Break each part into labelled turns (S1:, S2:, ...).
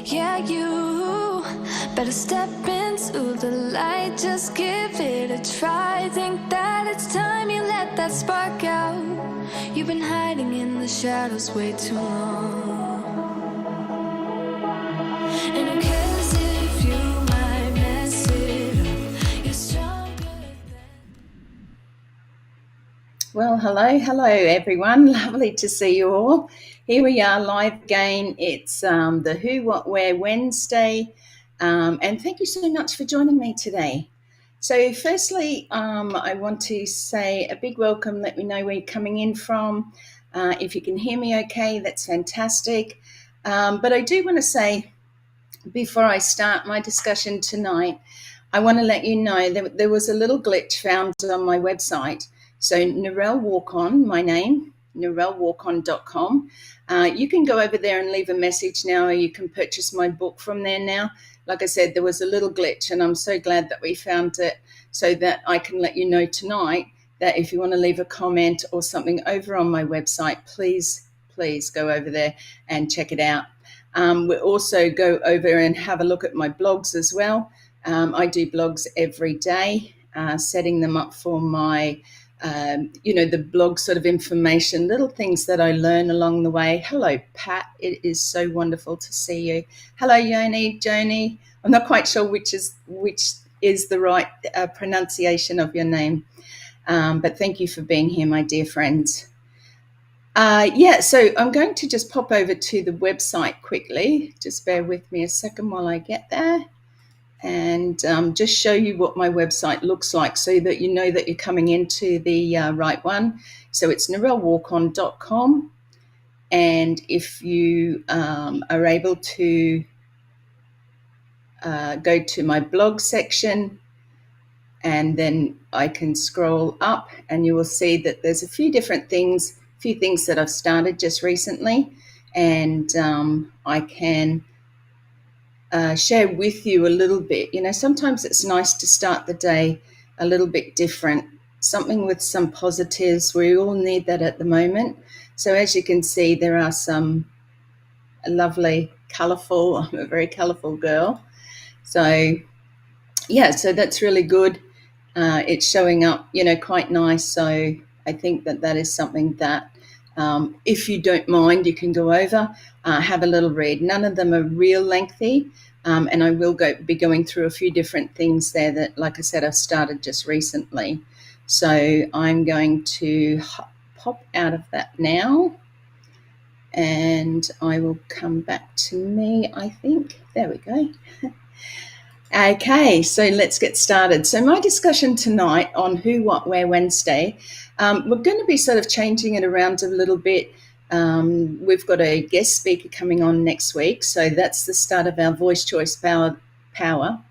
S1: Yeah, you better step into the light, just give it a try. Think that it's time you let that spark out. You've been hiding in the shadows way too long. And who cares if you might mess it up? You're stronger than...
S2: Well, hello everyone. Lovely to see you all. Here we are live again. It's the Who, What, Where Wednesday. And thank you so much for joining me today. So firstly, I want to say a big welcome. Let me know where you're coming in from. If you can hear me okay, that's fantastic. But I do want to say, before I start my discussion tonight, I want to let you know that there was a little glitch found on my website. So Narelle Warcon, my name, narellewarcon.com. You can go over there and leave a message now, or you can purchase my book from there now. Like I said, there was a little glitch, and I'm so glad that we found it, so that I can let you know tonight that if you want to leave a comment or something over on my website, please go over there and check it out. We'll also go over and have a look at my blogs as well. I do blogs every day, setting them up for my the blog sort of information, little things that I learn along the way. Hello, Pat. It is so wonderful to see you. Hello, Joni. I'm not quite sure which is the right pronunciation of your name, but thank you for being here, my dear friends. So I'm going to just pop over to the website quickly. Just bear with me a second while I get there. And just show you what my website looks like, so that you know that you're coming into the right one. So it's narellewarcon.com, and if you are able to go to my blog section, and then I can scroll up, and you will see that there's a few things that I've started just recently, and I can share with you a little bit. Sometimes it's nice to start the day a little bit different, something with some positives. We all need that at the moment. So as you can see, there are some lovely, colourful, I'm a very colourful girl. So that's really good. It's showing up, quite nice. So I think that is something that, if you don't mind, you can go over, have a little read. None of them are real lengthy, and I will be going through a few different things there that, like I said, I've started just recently. So I'm going to pop out of that now, and I will come back to me, I think. There we go. Okay, so let's get started. So my discussion tonight on Who, What, Where Wednesday, we're going to be sort of changing it around a little bit. We've got a guest speaker coming on next week, so that's the start of our voice choice power,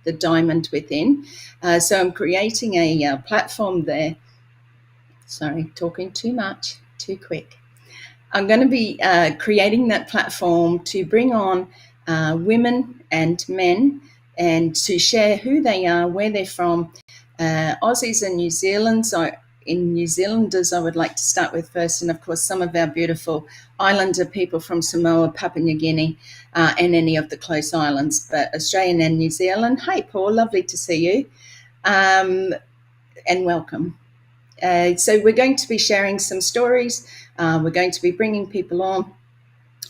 S2: the diamond within. So I'm creating a platform there. Sorry, talking too much, too quick. I'm going to be creating that platform to bring on women and men, and to share who they are, where they're from. Aussies and New Zealanders I would like to start with first, and of course some of our beautiful islander people from Samoa, Papua New Guinea, and any of the close islands, but Australian and New Zealand. Hey Paul, lovely to see you, and welcome. So we're going to be sharing some stories, we're going to be bringing people on,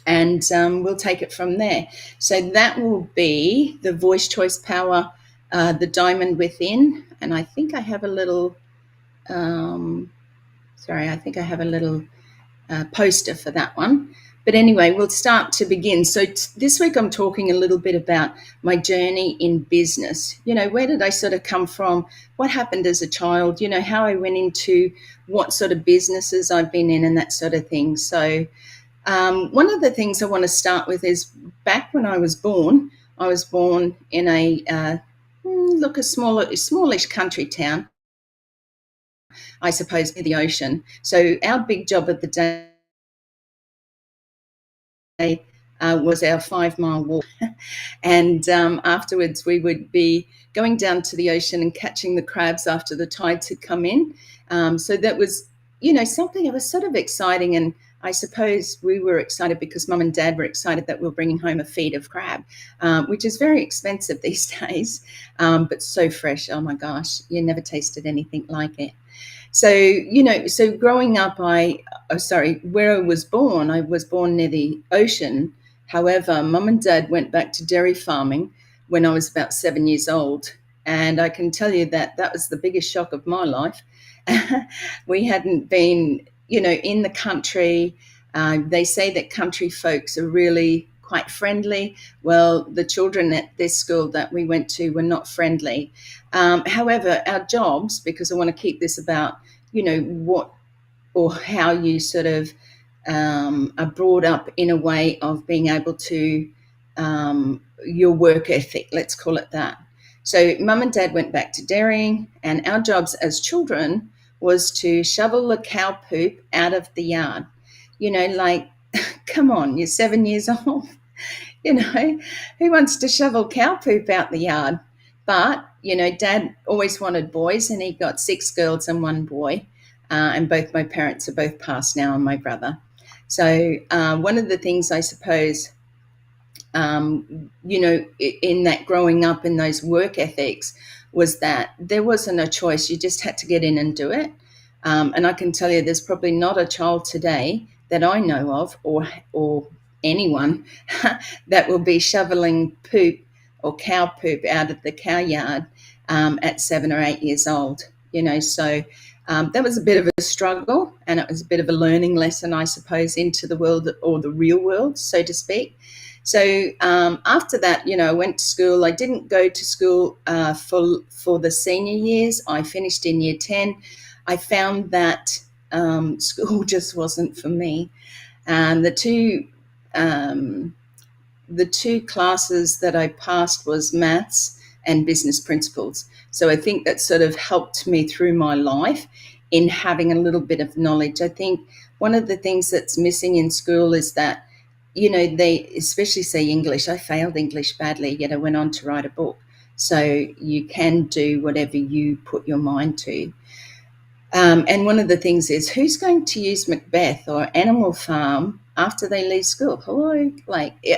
S2: and we'll take it from there. So that will be the voice choice power, the diamond within, and I think I have a little poster for that one. But anyway, we'll start to begin. So this week I'm talking a little bit about my journey in business. Where did I sort of come from? What happened as a child? How I went into what sort of businesses I've been in and that sort of thing. So one of the things I want to start with is, back when I was born in a smallish country town, I suppose, near the ocean. So our big job of the day was our 5-mile walk. And afterwards we would be going down to the ocean and catching the crabs after the tides had come in. So that was, something that was sort of exciting, and I suppose we were excited because Mum and Dad were excited that we were bringing home a feed of crab, which is very expensive these days, but so fresh. Oh my gosh, you never tasted anything like it. So, so growing up, where I was born near the ocean. However, Mum and Dad went back to dairy farming when I was about 7 years old. And I can tell you that that was the biggest shock of my life. We hadn't been, in the country. They say that country folks are really quite friendly. Well, the children at this school that we went to were not friendly. However, our jobs, because I want to keep this about, what or how you sort of are brought up in a way of being able to, your work ethic, let's call it that. So Mum and Dad went back to dairying, and our jobs as children was to shovel the cow poop out of the yard. Like, come on, you're 7 years old. Who wants to shovel cow poop out the yard? But, Dad always wanted boys, and he got 6 girls and 1 boy. And both my parents are both passed now, and my brother. So one of the things I suppose, in that growing up in those work ethics was that there wasn't a choice. You just had to get in and do it. And I can tell you there's probably not a child today that I know of or anyone that will be shoveling poop or cow poop out of the cow yard at 7 or 8 years old. So that was a bit of a struggle, and it was a bit of a learning lesson, I suppose, into the world, or the real world, so to speak. So after that, I went to school. I didn't go to school for the senior years. I finished in year 10. I found that school just wasn't for me. And the two classes that I passed was maths and business principles. So I think that sort of helped me through my life in having a little bit of knowledge. I think one of the things that's missing in school is that, they especially say English. I failed English badly, yet I went on to write a book. So you can do whatever you put your mind to. And one of the things is, who's going to use Macbeth or Animal Farm after they leave school? Hello?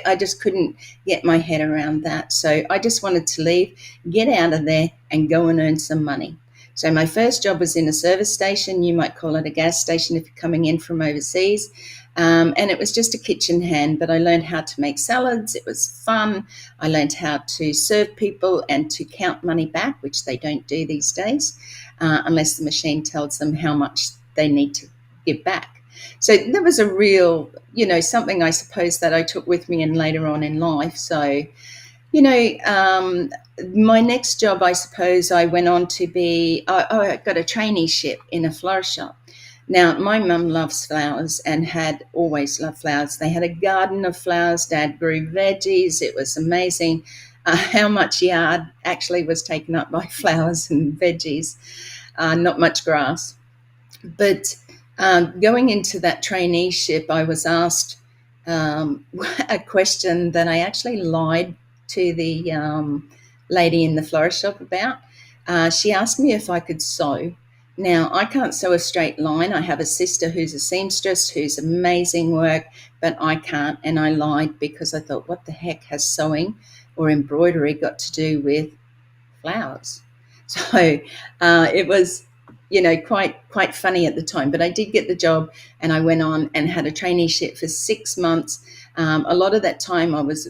S2: I just couldn't get my head around that. So I just wanted to leave, get out of there, and go and earn some money. So my first job was in a service station. You might call it a gas station if you're coming in from overseas. And it was just a kitchen hand, but I learned how to make salads. It was fun. I learned how to serve people and to count money back, which they don't do these days, unless the machine tells them how much they need to give back. So there was a real, something I suppose that I took with me and later on in life. So, my next job, I suppose I went on to be, I got a traineeship in a florist shop. Now, my mum loves flowers and had always loved flowers. They had a garden of flowers. Dad grew veggies. It was amazing how much yard actually was taken up by flowers and veggies, not much grass. But going into that traineeship, I was asked a question that I actually lied to the lady in the florist shop about. She asked me if I could sew. Now, I can't sew a straight line. I have a sister who's a seamstress who's amazing work, but I can't, and I lied because I thought, what the heck has sewing or embroidery got to do with flowers? So it was, quite funny at the time, but I did get the job, and I went on and had a traineeship for 6 months. A lot of that time I was,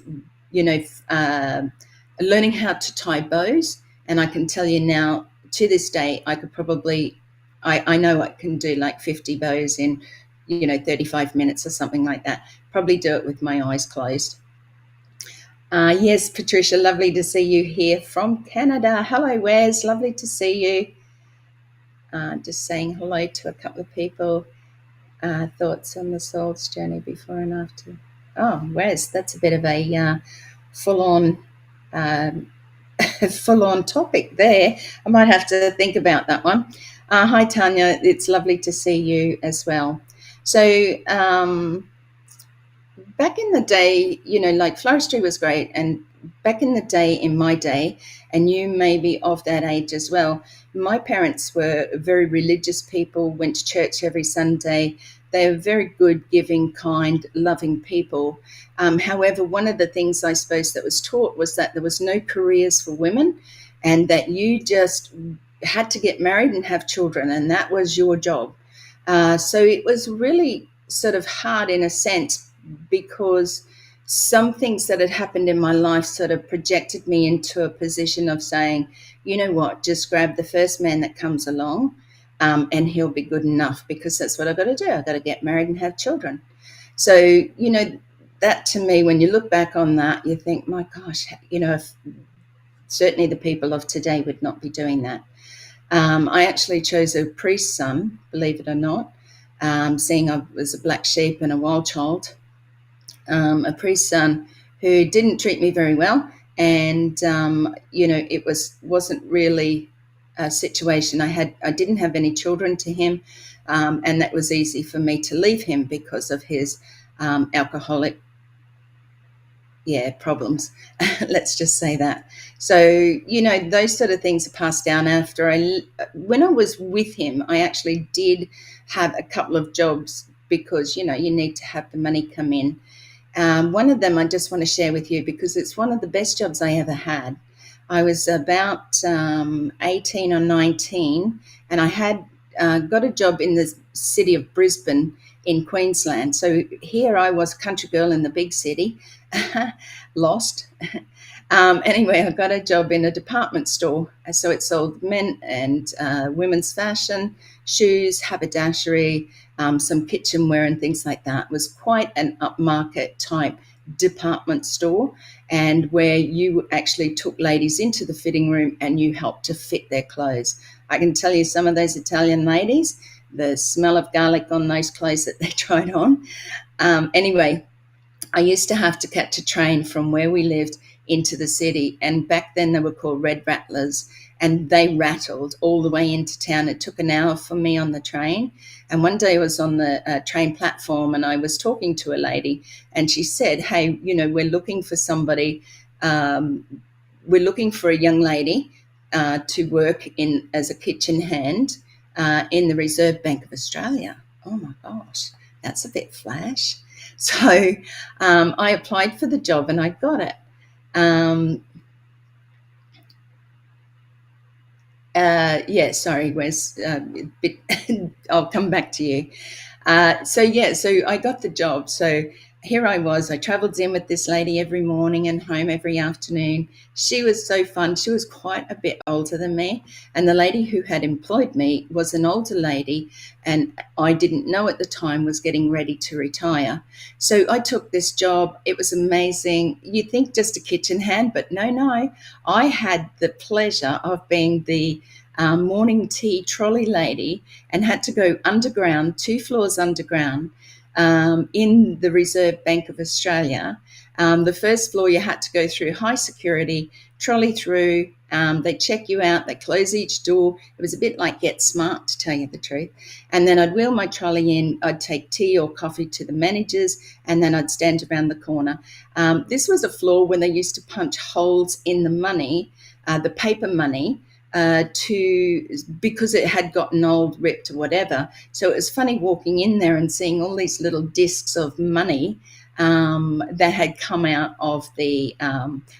S2: learning how to tie bows, and I can tell you now, to this day, I could probably, I know I can do like 50 bows in, 35 minutes or something like that. Probably do it with my eyes closed. Yes, Patricia, lovely to see you here from Canada. Hello, Wes, lovely to see you. Just saying hello to a couple of people. Thoughts on the soul's journey before and after. Oh, Wes, that's a bit of a full-on topic there. I might have to think about that one. Hi, Tanya. It's lovely to see you as well. So back in the day, like floristry was great. And back in the day, in my day, and you may be of that age as well, my parents were very religious people, went to church every Sunday. They are very good, giving, kind, loving people. However, one of the things I suppose that was taught was that there was no careers for women, and that you just had to get married and have children, and that was your job. So it was really sort of hard in a sense, because some things that had happened in my life sort of projected me into a position of saying, you know what, just grab the first man that comes along, and he'll be good enough, because that's what I've got to do. I've got to get married and have children. So, that to me, when you look back on that, you think, my gosh, if certainly the people of today would not be doing that. I actually chose a priest's son, believe it or not, seeing I was a black sheep and a wild child. A priest's son who didn't treat me very well, and it wasn't really a situation. I didn't have any children to him, and that was easy for me to leave him because of his alcoholic problems. Let's just say that. So, those sort of things are passed down. When I was with him, I actually did have a couple of jobs, because, you need to have the money come in. One of them I just want to share with you, because it's one of the best jobs I ever had. I was about 18 or 19, and I had got a job in the city of Brisbane in Queensland. So here I was, country girl in the big city, lost. Anyway, I got a job in a department store. So it sold men and women's fashion, shoes, haberdashery, some kitchenware and things like that. It was quite an upmarket type department store, and where you actually took ladies into the fitting room and you helped to fit their clothes. I can tell you, some of those Italian ladies, the smell of garlic on those clothes that they tried on. Anyway, I used to have to catch a train from where we lived into the city, and back then they were called red rattlers, and they rattled all the way into town. It took an hour for me on the train. And one day I was on the train platform, and I was talking to a lady, and she said, hey, we're looking for somebody, we're looking for a young lady to work in as a kitchen hand in the Reserve Bank of Australia. Oh my gosh, that's a bit flash. So I applied for the job and I got it. Sorry, Wes. I'll come back to you. So I got the job. So here I was. I travelled in with this lady every morning and home every afternoon. She was so fun. She was quite a bit older than me. And the lady who had employed me was an older lady, and I didn't know at the time was getting ready to retire. So I took this job. It was amazing. You think just a kitchen hand, but no. I had the pleasure of being the morning tea trolley lady, and had to go underground, 2 floors underground, in the Reserve Bank of Australia. The first floor you had to go through high security, trolley through, they check you out, they close each door. It was a bit like Get Smart, to tell you the truth. And then I'd wheel my trolley in, I'd take tea or coffee to the managers, and then I'd stand around the corner. This was a floor when they used to punch holes in the money, the paper money, because it had gotten old, ripped, or whatever. So it was funny walking in there and seeing all these little discs of money that had come out of the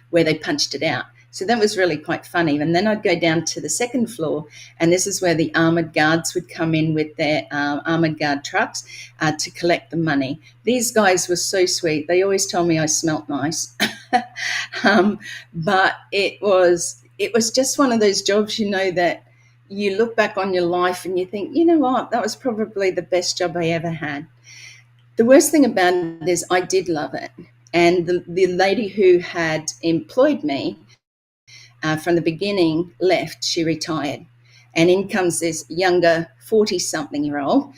S2: where they punched it out. So that was really quite funny. And then I'd go down to the second floor, and this is where the armoured guards would come in with their armoured guard trucks to collect the money. These guys were so sweet. They always told me I smelt nice. But it was just one of those jobs, that you look back on your life and you think, you know what, that was probably the best job I ever had. The worst thing about it is I did love it. And the lady who had employed me from the beginning left. She retired. And in comes this younger 40-something-year-old.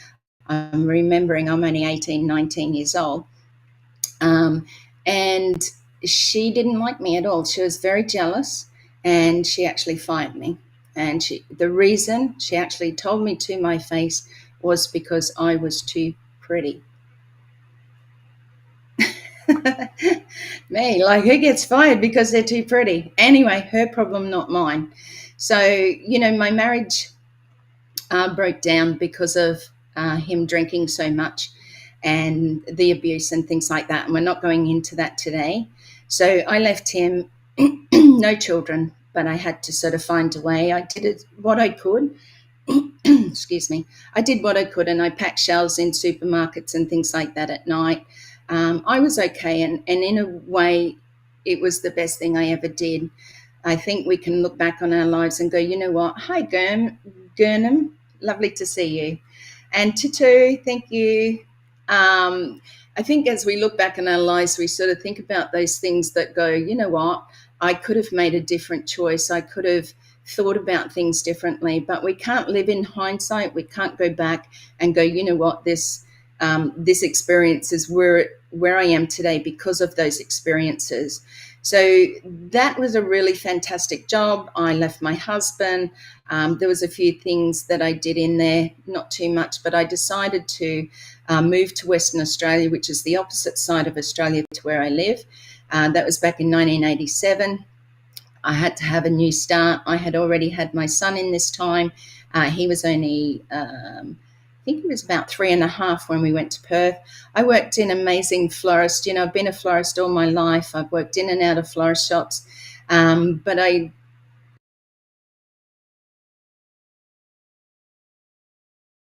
S2: I'm remembering I'm only 18, 19 years old. And she didn't like me at all. She was very jealous, and she actually fired me. And the reason she actually told me to my face was because I was too pretty. Me, like, who gets fired because they're too pretty? Anyway, her problem, not mine. So, my marriage broke down because of him drinking so much and the abuse and things like that. And we're not going into that today. So I left him, no children, but I had to sort of find a way. I did what I could. Excuse me. I did what I could, and I packed shelves in supermarkets and things like that at night. I was okay, and in a way, it was the best thing I ever did. I think we can look back on our lives and go, you know what? Hi, Gurnham. Lovely to see you. And Tutu, thank you. I think as we look back in our lives, we sort of think about those things that go, you know what? I could have made a different choice. I could have thought about things differently, but we can't live in hindsight. We can't go back and go, you know what? This experience is where I am today because of those experiences. So that was a really fantastic job. I left my husband. There was a few things that I did in there, not too much, but I decided to move to Western Australia, which is the opposite side of Australia to where I live. That was back in 1987. I had to have a new start. I had already had my son in this time. He was only, I think he was about 3.5 when we went to Perth. I worked in amazing florist. You know, I've been a florist all my life. I've worked in and out of florist shops. But I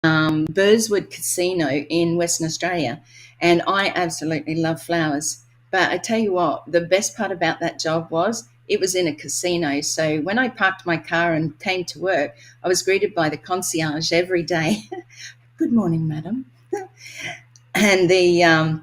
S2: Burswood Casino in Western Australia, and I absolutely love flowers. But I tell you what, the best part about that job was it was in a casino. So when I parked my car and came to work, I was greeted by the concierge every day. Good morning, madam. And the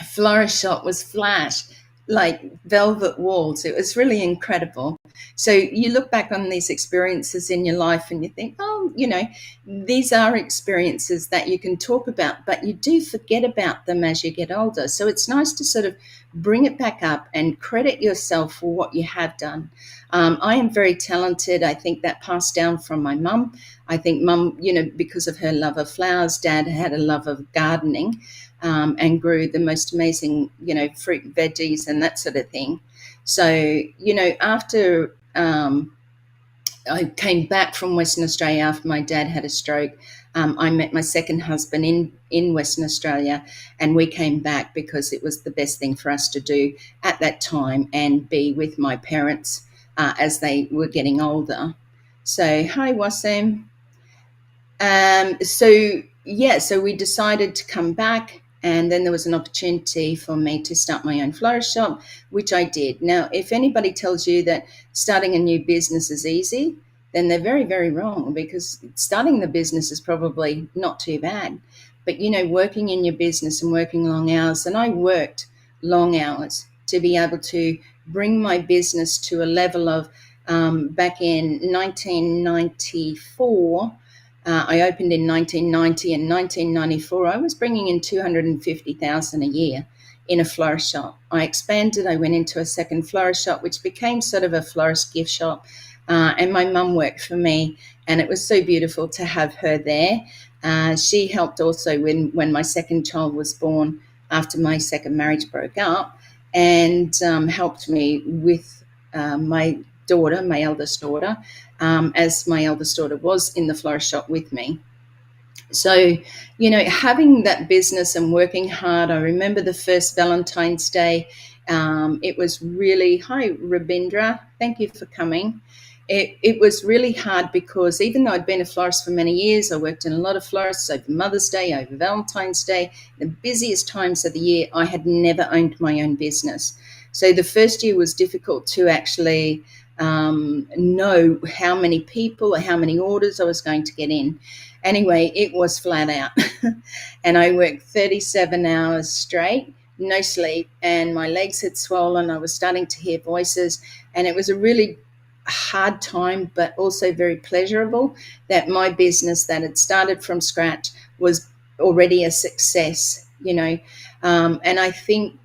S2: florist shop was flat, like velvet walls. It was really incredible. So you look back on these experiences in your life and you think, oh, you know, these are experiences that you can talk about, but you do forget about them as you get older. So it's nice to sort of bring it back up and credit yourself for what you have done. I am very talented. I think that passed down from my mum. I think mum, you know, because of her love of flowers, dad had a love of gardening. And grew the most amazing, you know, fruit, veggies, and that sort of thing. So, you know, after I came back from Western Australia after my dad had a stroke, I met my second husband in Western Australia, and we came back because it was the best thing for us to do at that time and be with my parents as they were getting older. So, hi, Wasim. So we decided to come back, and then there was an opportunity for me to start my own florist shop, which I did. Now, if anybody tells you that starting a new business is easy, then they're very, very wrong, because starting the business is probably not too bad. But, you know, working in your business and working long hours, and I worked long hours to be able to bring my business to a level of back in 1994. I opened in 1990, and 1994 I was bringing in 250,000 a year in a florist shop. I expanded. I went into a second florist shop, which became sort of a florist gift shop. And my mum worked for me, and it was so beautiful to have her there. She helped also when my second child was born after my second marriage broke up, and helped me with my daughter, my eldest daughter, as my eldest daughter was in the florist shop with me. So, you know, having that business and working hard. I remember the first Valentine's Day. It was really, hi, Rabindra, thank you for coming. It was really hard because even though I'd been a florist for many years, I worked in a lot of florists over Mother's Day, over Valentine's Day, the busiest times of the year. I had never owned my own business. So the first year was difficult to actually know how many people or how many orders I was going to get in. Anyway, it was flat out. And I worked 37 hours straight, no sleep, and my legs had swollen. I was starting to hear voices, and it was a really hard time, but also very pleasurable, that my business that had started from scratch was already a success, you know. And I think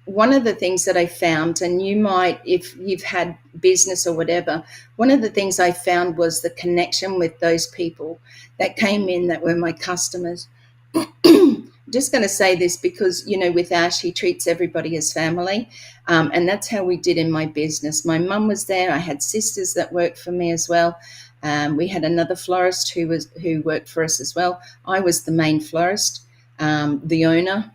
S2: one of the things that I found, and you might, if you've had business or whatever, one of the things I found was the connection with those people that came in that were my customers. I'm just going to say this because, you know, with Ash, he treats everybody as family. And that's how we did in my business. My mum was there. I had sisters that worked for me as well. We had another florist who worked for us as well. I was the main florist, the owner,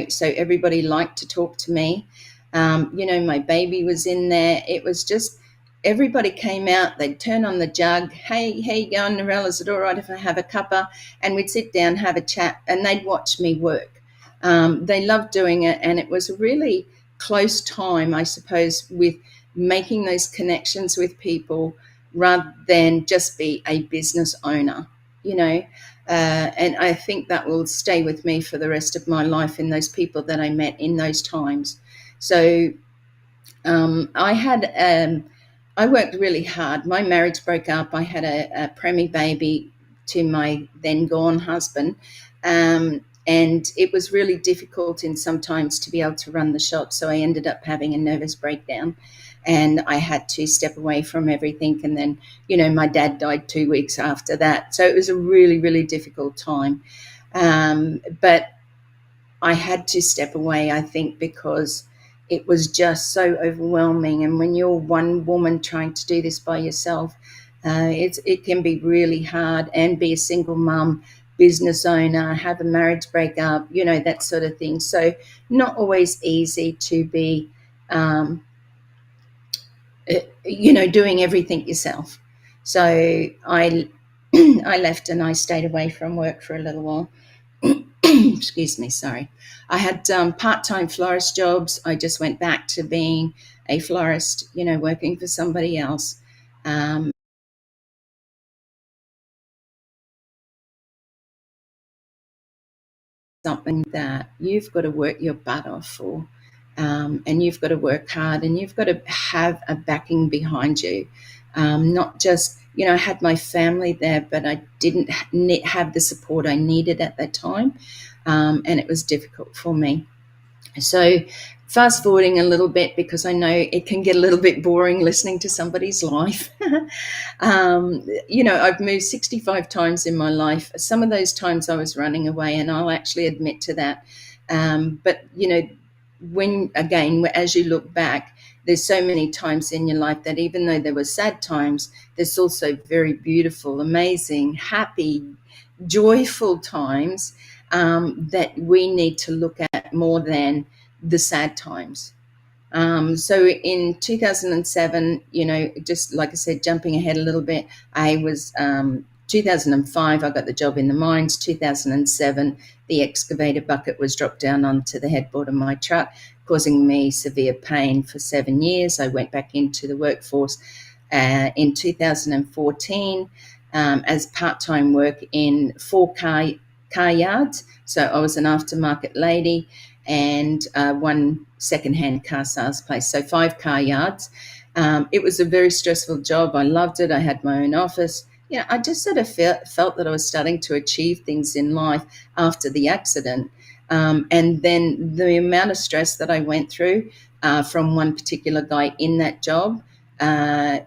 S2: so everybody liked to talk to me. My baby was in there. It was just, everybody came out, they'd turn on the jug. Hey, how you going, Narelle? Is it all right if I have a cuppa? And we'd sit down, have a chat, and they'd watch me work. They loved doing it, and it was a really close time, I suppose, with making those connections with people rather than just be a business owner, and I think that will stay with me for the rest of my life in those people that I met in those times. So I worked really hard. My marriage broke up. I had a preemie baby to my then gone husband. And it was really difficult in sometimes to be able to run the shop. So I ended up having a nervous breakdown and I had to step away from everything. And then, my dad died 2 weeks after that. So it was a really, really difficult time. But I had to step away, I think, because it was just so overwhelming. And when you're one woman trying to do this by yourself, it can be really hard, and be a single mum, business owner, have a marriage breakup, that sort of thing. So not always easy to be, doing everything yourself. So I left and I stayed away from work for a little while. Excuse me, sorry. I had part-time florist jobs. I just went back to being a florist, working for somebody else. Something that you've got to work your butt off for, and you've got to work hard, and you've got to have a backing behind you. Not just, I had my family there, but I didn't have the support I needed at that time, and it was difficult for me. So fast forwarding a little bit, because I know it can get a little bit boring listening to somebody's life. I've moved 65 times in my life. Some of those times I was running away, and I'll actually admit to that. But as you look back, there's so many times in your life that even though there were sad times, there's also very beautiful, amazing, happy, joyful times that we need to look at more than the sad times. So in 2007, just like I said, jumping ahead a little bit, I was 2005, I got the job in the mines. 2007, the excavator bucket was dropped down onto the headboard of my truck, causing me severe pain for 7 years. I went back into the workforce in 2014 as part-time work in 4 car yards. So I was an aftermarket lady and one secondhand car sales place. So 5 car yards. It was a very stressful job. I loved it. I had my own office. I just sort of felt that I was starting to achieve things in life after the accident. And then the amount of stress that I went through from one particular guy in that job, I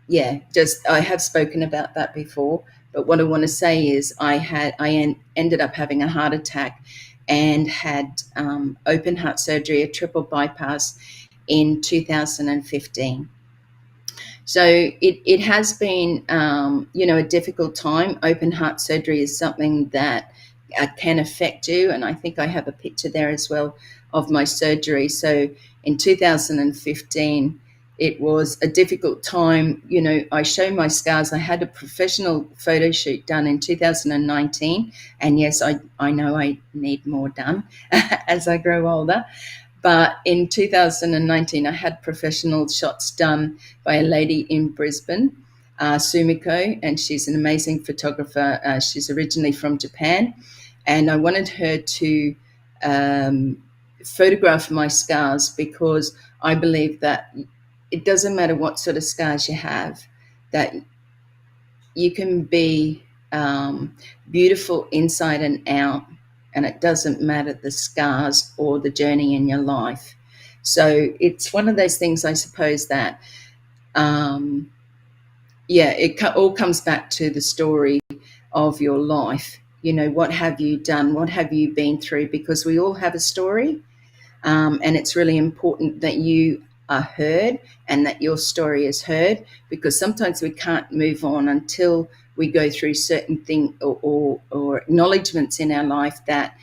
S2: have spoken about that before. But what I want to say is I ended up having a heart attack and had open heart surgery, a triple bypass, in 2015. So it has been, a difficult time. Open heart surgery is something that can affect you. And I think I have a picture there as well of my surgery. So in 2015, it was a difficult time. I show my scars. I had a professional photo shoot done in 2019. And yes, I know I need more done as I grow older. But in 2019, I had professional shots done by a lady in Brisbane, Sumiko, and she's an amazing photographer. She's originally from Japan. And I wanted her to photograph my scars, because I believe that it doesn't matter what sort of scars you have, that you can be beautiful inside and out, and it doesn't matter the scars or the journey in your life. So it's one of those things, I suppose, that it all comes back to the story of your life. What have you done? What have you been through? Because we all have a story, and it's really important that you are heard and that your story is heard, because sometimes we can't move on until we go through certain things or acknowledgements in our life that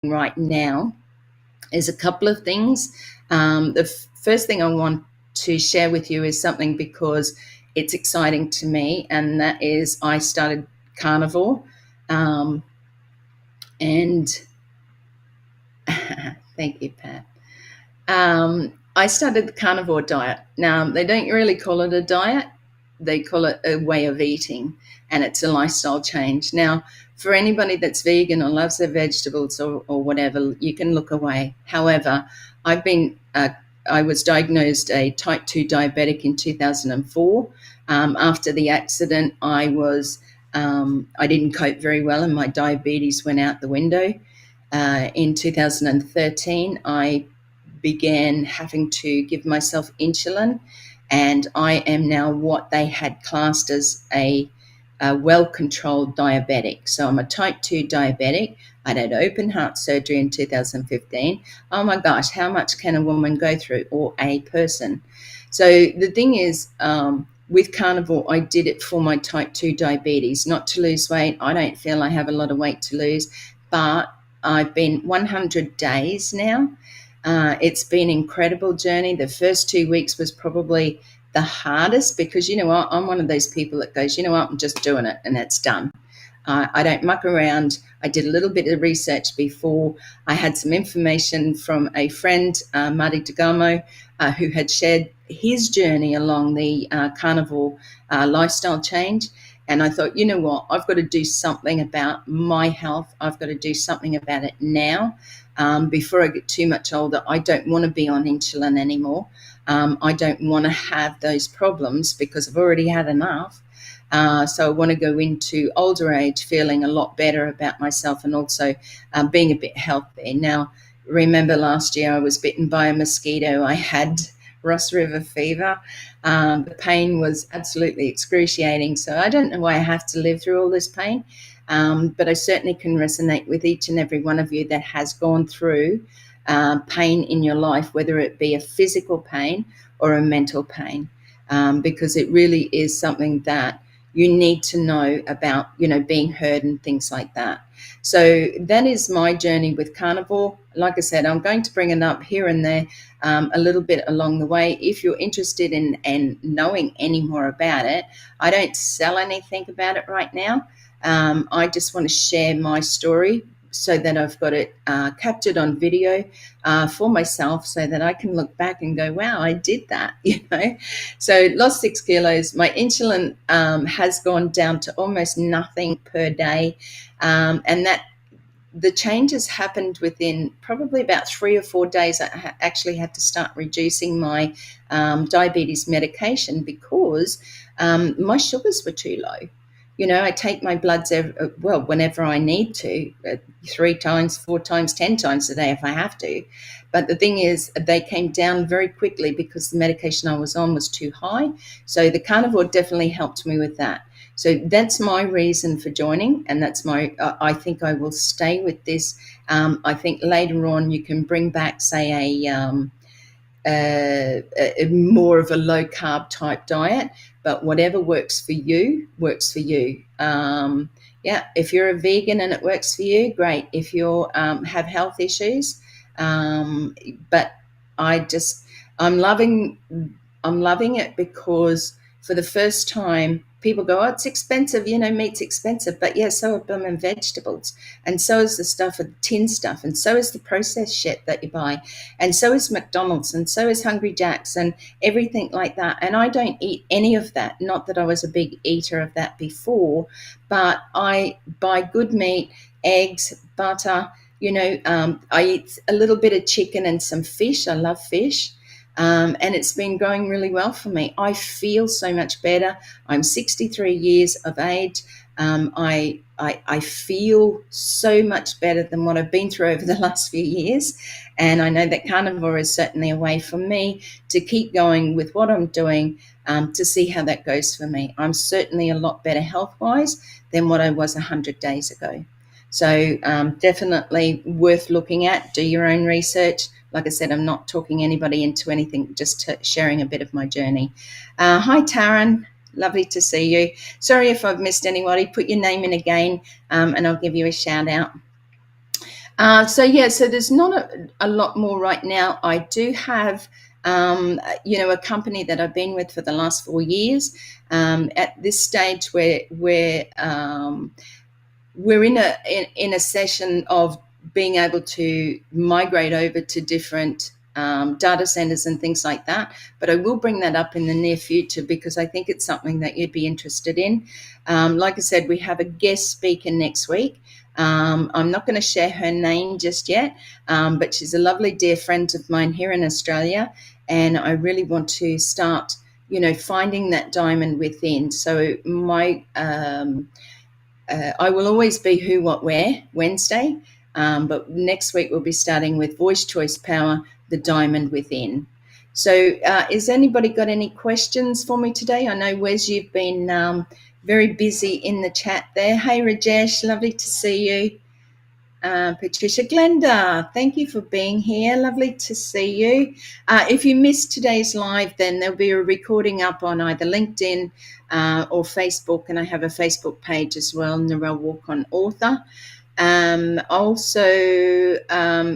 S2: right now is a couple of things. The first thing I want to share with you is something because it's exciting to me, and that is I started carnivore. And thank you, Pat. I started the carnivore diet. Now, they don't really call it a diet, they call it a way of eating, and it's a lifestyle change. Now, for anybody that's vegan or loves their vegetables or whatever, you can look away. However, I was diagnosed a type 2 diabetic in 2004. After the accident, I didn't cope very well, and my diabetes went out the window. In 2013, I began having to give myself insulin, and I am now what they had classed as a well-controlled diabetic. So I'm a type 2 diabetic. I had open heart surgery in 2015. Oh my gosh, how much can a woman go through, or a person? So the thing is, with carnivore, I did it for my type 2 diabetes, not to lose weight. I don't feel I have a lot of weight to lose, but I've been 100 days now. It's been an incredible journey. The first 2 weeks was probably the hardest because, you know what, I'm one of those people that goes, you know what, I'm just doing it and it's done. I don't muck around. I did a little bit of research before. I had some information from a friend, Marty DeGamo, who had shared his journey along the carnivore lifestyle change. And I thought, you know what, I've got to do something about my health. I've got to do something about it now. Before I get too much older, I don't want to be on insulin anymore. I don't want to have those problems because I've already had enough. So I want to go into older age feeling a lot better about myself, and also being a bit healthy. Now, remember last year I was bitten by a mosquito. I had Ross River fever. The pain was absolutely excruciating. So I don't know why I have to live through all this pain. But I certainly can resonate with each and every one of you that has gone through pain in your life, whether it be a physical pain or a mental pain, because it really is something that you need to know about, you know, being heard and things like that. So that is my journey with carnivore. Like I said, I'm going to bring it up here and there a little bit along the way. If you're interested in knowing any more about it, I don't sell anything about it right now. I just want to share my story so that I've got it captured on video for myself, so that I can look back and go, wow, I did that, you know. So lost 6 kilos. My insulin has gone down to almost nothing per day. And that the changes happened within probably about 3 or 4 days. I actually had to start reducing my diabetes medication because my sugars were too low. You know, I take my bloods whenever I need to, 3 times, 4 times, 10 times a day if I have to. But the thing is, they came down very quickly because the medication I was on was too high. So the carnivore definitely helped me with that. So that's my reason for joining, and that's my. I think I will stay with this. I think later on you can bring back, say, a more of a low carb type diet, but whatever works for you works for you. Yeah, if you're a vegan and it works for you, great. If you have health issues, but I'm loving it because for the first time, people go, oh, it's expensive, you know, meat's expensive. But yeah, so are blooming vegetables. And so is the stuff, the tin stuff. And so is the processed shit that you buy. And so is McDonald's. And so is Hungry Jack's and everything like that. And I don't eat any of that. Not that I was a big eater of that before, but I buy good meat, eggs, butter. You know, I eat a little bit of chicken and some fish. I love fish. and it's been going really well for me. I feel so much better. I'm 63 years of age. I feel so much better than what I've been through over the last few years, and I know that carnivore is certainly a way for me to keep going with what I'm doing, to see how that goes for me. I'm certainly a lot better health-wise than what I was 100 days ago. So definitely worth looking at. Do your own research. Like I said, I'm not talking anybody into anything, just sharing a bit of my journey. Hi, Taryn. Lovely to see you. Sorry if I've missed anybody. Put your name in again, and I'll give you a shout out. So there's not a lot more right now. I do have, a company that I've been with for the last 4 years. At this stage, we're in a session of being able to migrate over to different data centers and things like that. But I will bring that up in the near future because I think it's something that you'd be interested in. Like I said, we have a guest speaker next week. I'm not going to share her name just yet, but she's a lovely dear friend of mine here in Australia, and I really want to start, finding that diamond within. So my I will always be Who, What, Where Wednesday, but next week we'll be starting with Voice Choice Power, the Diamond Within. So has anybody got any questions for me today? I know, Wes, you've been very busy in the chat there. Hey, Rajesh, lovely to see you. Patricia, Glenda, thank you for being here. Lovely to see you. If you missed today's live, then there'll be a recording up on either LinkedIn or Facebook, and I have a Facebook page as well, Narelle Warcon author. Also,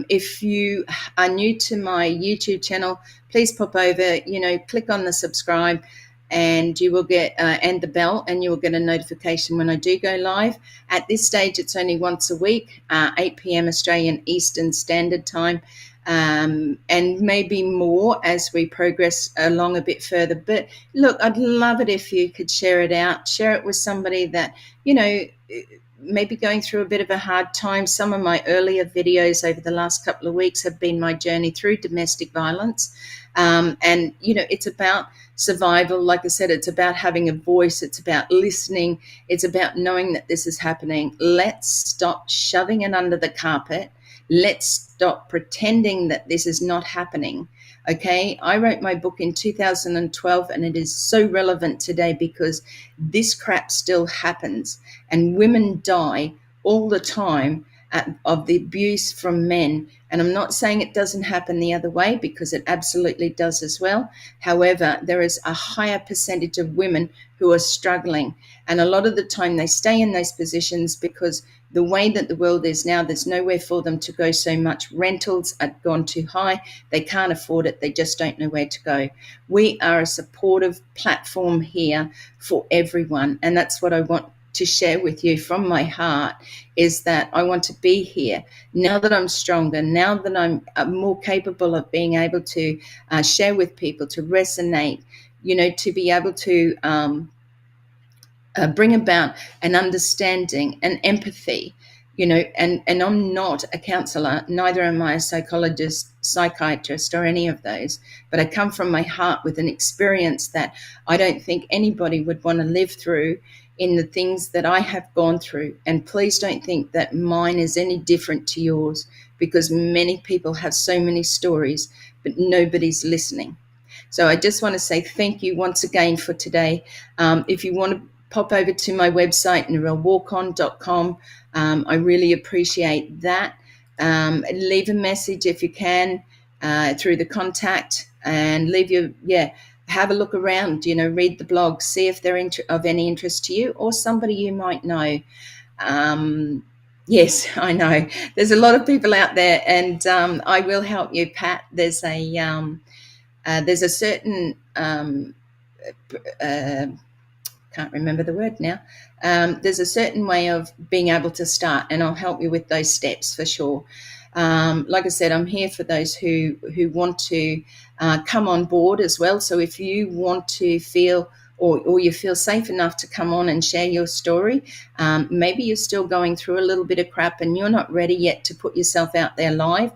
S2: if you are new to my YouTube channel, please pop over, click on the subscribe, and you will get and the bell, and you will get a notification when I do go live. At this stage, it's only once a week, 8 p.m. Australian Eastern Standard Time, and maybe more as we progress along a bit further. But look, I'd love it if you could share it out, share it with somebody that, maybe going through a bit of a hard time. Some of my earlier videos over the last couple of weeks have been my journey through domestic violence. And, it's about survival. Like I said, it's about having a voice. It's about listening. It's about knowing that this is happening. Let's stop shoving it under the carpet. Let's stop pretending that this is not happening. Okay, I wrote my book in 2012, and it is so relevant today because this crap still happens, and women die all the time of the abuse from men. And I'm not saying it doesn't happen the other way, because it absolutely does as well. However, there is a higher percentage of women who are struggling, and a lot of the time they stay in those positions because the way that the world is now, there's nowhere for them to go so much. Rentals are gone too high. They can't afford it. They just don't know where to go. We are a supportive platform here for everyone, and that's what I want to share with you from my heart, is that I want to be here now that I'm stronger, now that I'm more capable of being able to share with people, to resonate, to be able to bring about an understanding and empathy, and I'm not a counselor, neither am I a psychologist, psychiatrist, or any of those, but I come from my heart with an experience that I don't think anybody would want to live through in the things that I have gone through. And please don't think that mine is any different to yours, because many people have so many stories, but nobody's listening. So I just want to say thank you once again for today. If you want to pop over to my website, narellewarcon.com, I really appreciate that. Leave a message if you can through the contact, and have a look around, read the blog, see if they're of any interest to you or somebody you might know. Yes, I know there's a lot of people out there, and I will help you, Pat. There's a certain can't remember the word now. There's a certain way of being able to start, and I'll help you with those steps for sure. Like I said, I'm here for those who want to come on board as well. So if you want to feel or you feel safe enough to come on and share your story. Maybe you're still going through a little bit of crap and you're not ready yet to put yourself out there live.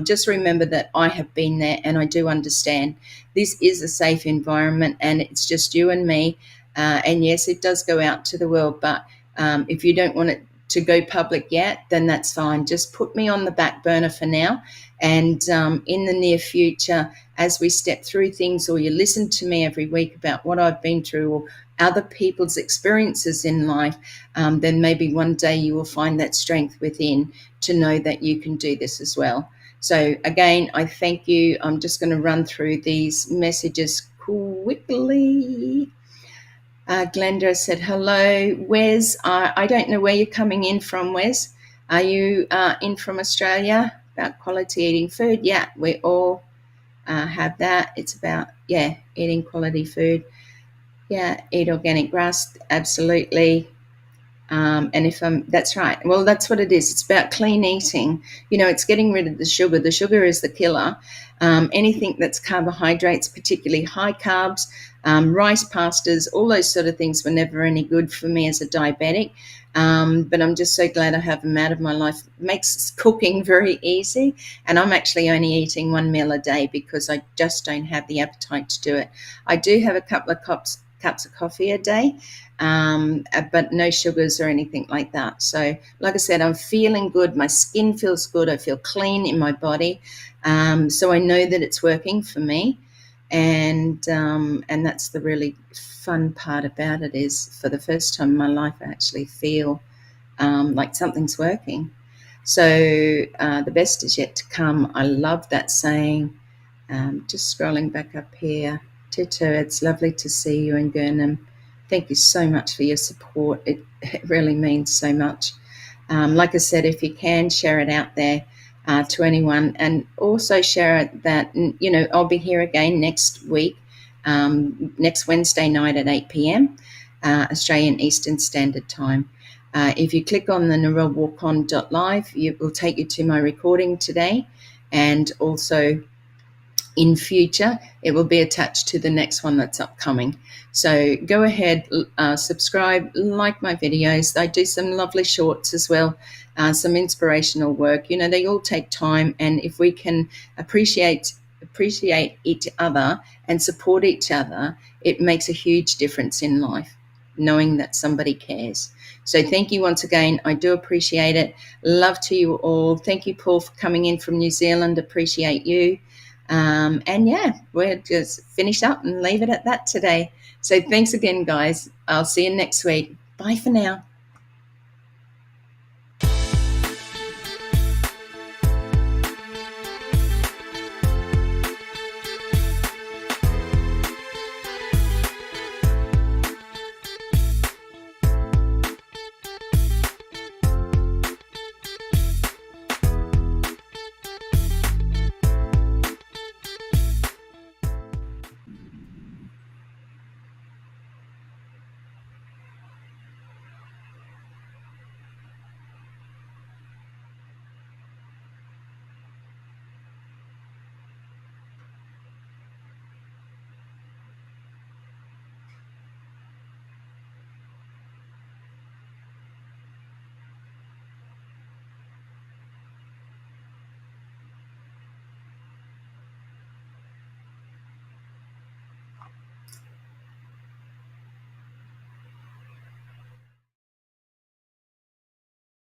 S2: Just remember that I have been there and I do understand. This is a safe environment and it's just you and me. And yes, it does go out to the world, but if you don't want it to go public yet, then that's fine. Just put me on the back burner for now. And in the near future, as we step through things, or you listen to me every week about what I've been through or other people's experiences in life, then maybe one day you will find that strength within to know that you can do this as well. So again, I thank you. I'm just going to run through these messages quickly. Glenda said, hello. Wes, I don't know where you're coming in from, Wes. Are you in from Australia? About quality eating food? Yeah, we all have that. It's about, eating quality food. Yeah, eat organic grass, absolutely. And that's right. Well, that's what it is. It's about clean eating. It's getting rid of the sugar. The sugar is the killer. Anything that's carbohydrates, particularly high carbs, rice, pastas, all those sort of things were never any good for me as a diabetic. But I'm just so glad I have them out of my life. It makes cooking very easy. And I'm actually only eating one meal a day because I just don't have the appetite to do it. I do have a couple of cups of coffee a day, but no sugars or anything like that. So like I said, I'm feeling good. My skin feels good. I feel clean in my body. So I know that it's working for me. And that's the really fun part about it, is for the first time in my life, I actually feel like something's working. So the best is yet to come. I love that saying. Just scrolling back up here. Tito, it's lovely to see you in Gurnham. Thank you so much for your support. It really means so much. Like I said, if you can, share it out there to anyone, and also share it that, I'll be here again next week, next Wednesday night at 8 p.m. Australian Eastern Standard Time. If you click on the narellewarcon.live, it will take you to my recording today, and also in future, it will be attached to the next one that's upcoming. So go ahead, subscribe, like my videos. I do some lovely shorts as well, some inspirational work. They all take time, and if we can appreciate each other and support each other, it makes a huge difference in life, knowing that somebody cares. So thank you once again. I do appreciate it. Love to you all. Thank you, Paul, for coming in from New Zealand. Appreciate you. We'll just finish up and leave it at that today. So thanks again, guys. I'll see you next week. Bye for now.